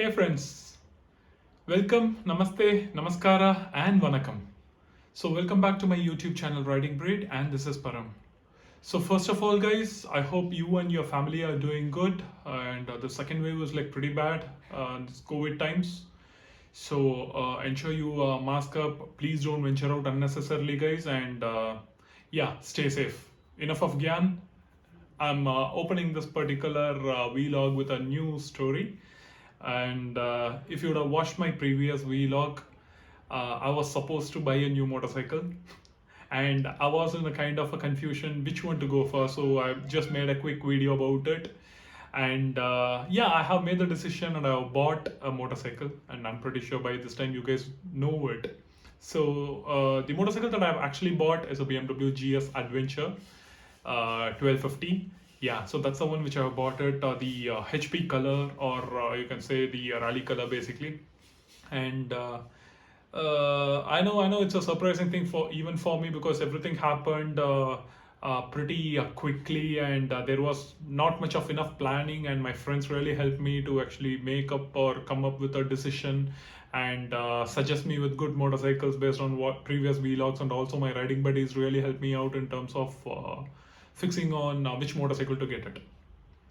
Hey friends, welcome, namaste, namaskara, and vanakkam. So, welcome back to my YouTube channel ridingbreed, and this is Param. So, first of all, guys, I hope you and your family are doing good. And the second wave was like pretty bad, this COVID times. So, ensure you mask up. Please don't venture out unnecessarily, guys, and yeah, stay safe. Enough of Gyan. I'm opening this particular vlog with a new story. And if you would have watched my previous vlog, I was supposed to buy a new motorcycle, and I was in a kind of a confusion which one to go for. So I just made a quick video about it, and yeah, I have made the decision and I have bought a motorcycle, and I'm pretty sure by this time you guys know it. So the motorcycle that I've actually bought is a BMW GS Adventure 1250. Yeah, so that's the one which I bought it, the HP color, or you can say the rally color basically. And I know it's a surprising thing for even for me, because everything happened pretty quickly, and there was not much of enough planning, and my friends really helped me to actually make up or come up with a decision, and suggest me with good motorcycles based on what previous vlogs, and also my riding buddies really helped me out in terms of fixing on which motorcycle to get it.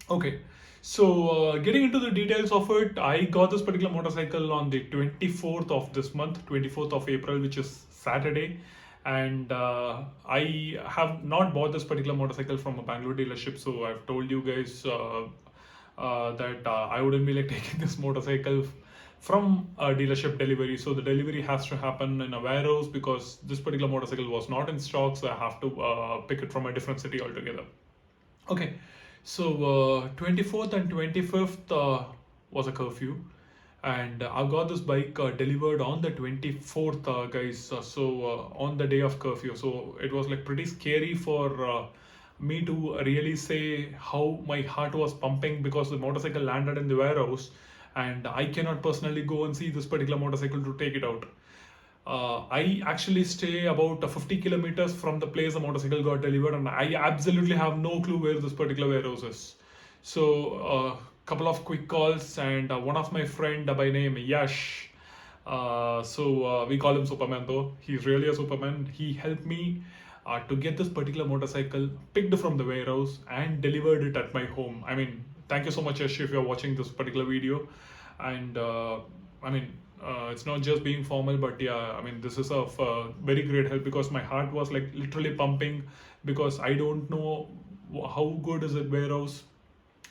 Okay, so getting into the details of it, I got this particular motorcycle on the 24th of this month, 24th of April, which is Saturday. And I have not bought this particular motorcycle from a Bangalore dealership, so I've told you guys that I wouldn't be like taking this motorcycle from a dealership delivery. So the delivery has to happen in a warehouse, because this particular motorcycle was not in stock, so I have to pick it from a different city altogether. Okay, so 24th and 25th was a curfew, and I got this bike delivered on the 24th, guys. On the day of curfew, so it was like pretty scary for me to really say how my heart was pumping, because the motorcycle landed in the warehouse, and I cannot personally go and see this particular motorcycle to take it out. I actually stay about 50 kilometers from the place the motorcycle got delivered, and I absolutely have no clue where this particular warehouse is. So, a couple of quick calls, and one of my friend by name Yash. We call him Superman, though he's really a Superman. He helped me to get this particular motorcycle picked from the warehouse and delivered it at my home. I mean, thank you so much, Yash, if you're watching this particular video. And I mean, it's not just being formal, but yeah, I mean, this is of very great help, because my heart was like literally pumping, because I don't know how good is it warehouse,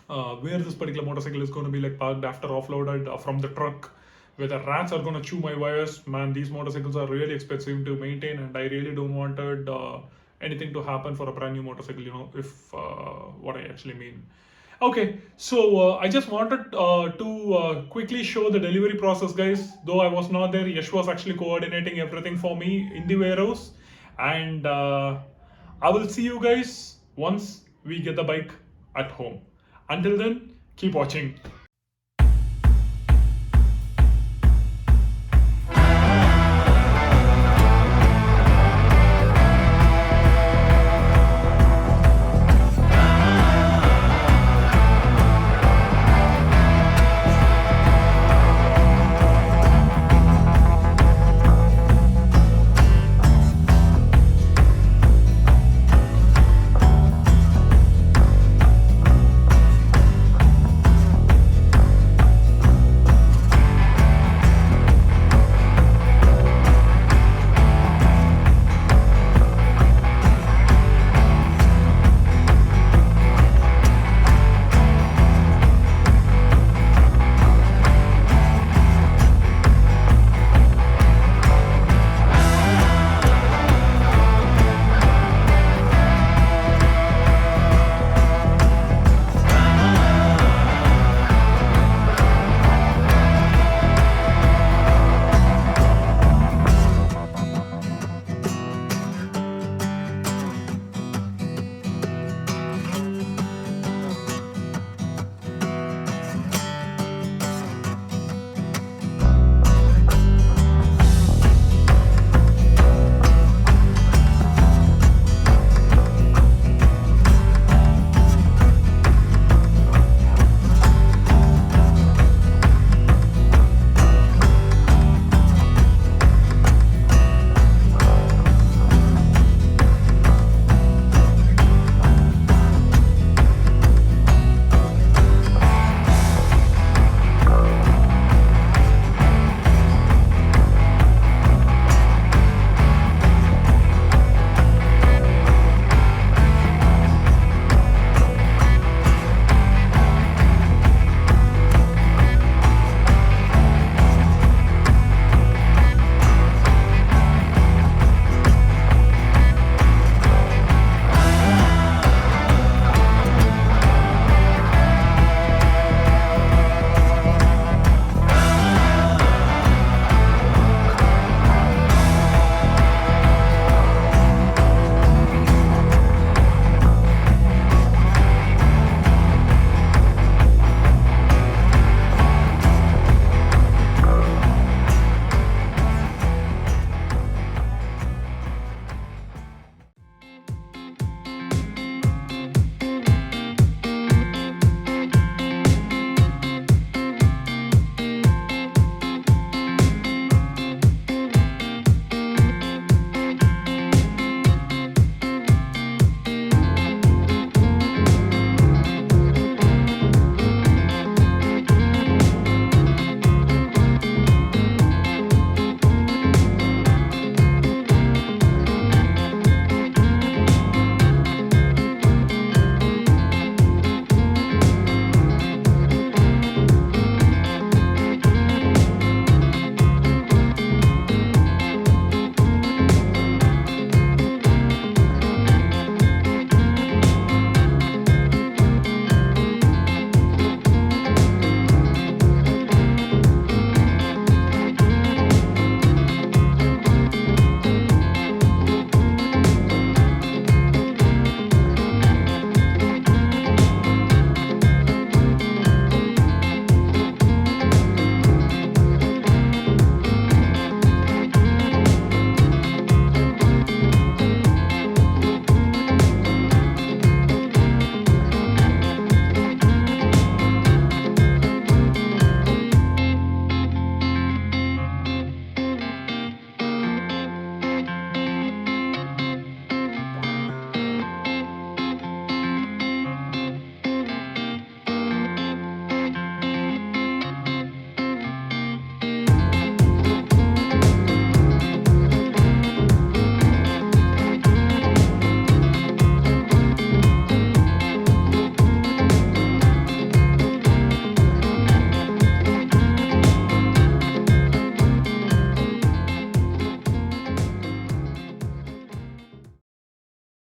where this particular motorcycle is going to be like parked after offloaded from the truck, where the rats are going to chew my wires. Man, these motorcycles are really expensive to maintain, and I really don't wanted anything to happen for a brand new motorcycle, if what I actually mean. Okay, so I just wanted to quickly show the delivery process, guys. Though I was not there, Yash was actually coordinating everything for me in the warehouse. And I will see you guys once we get the bike at home. Until then, keep watching.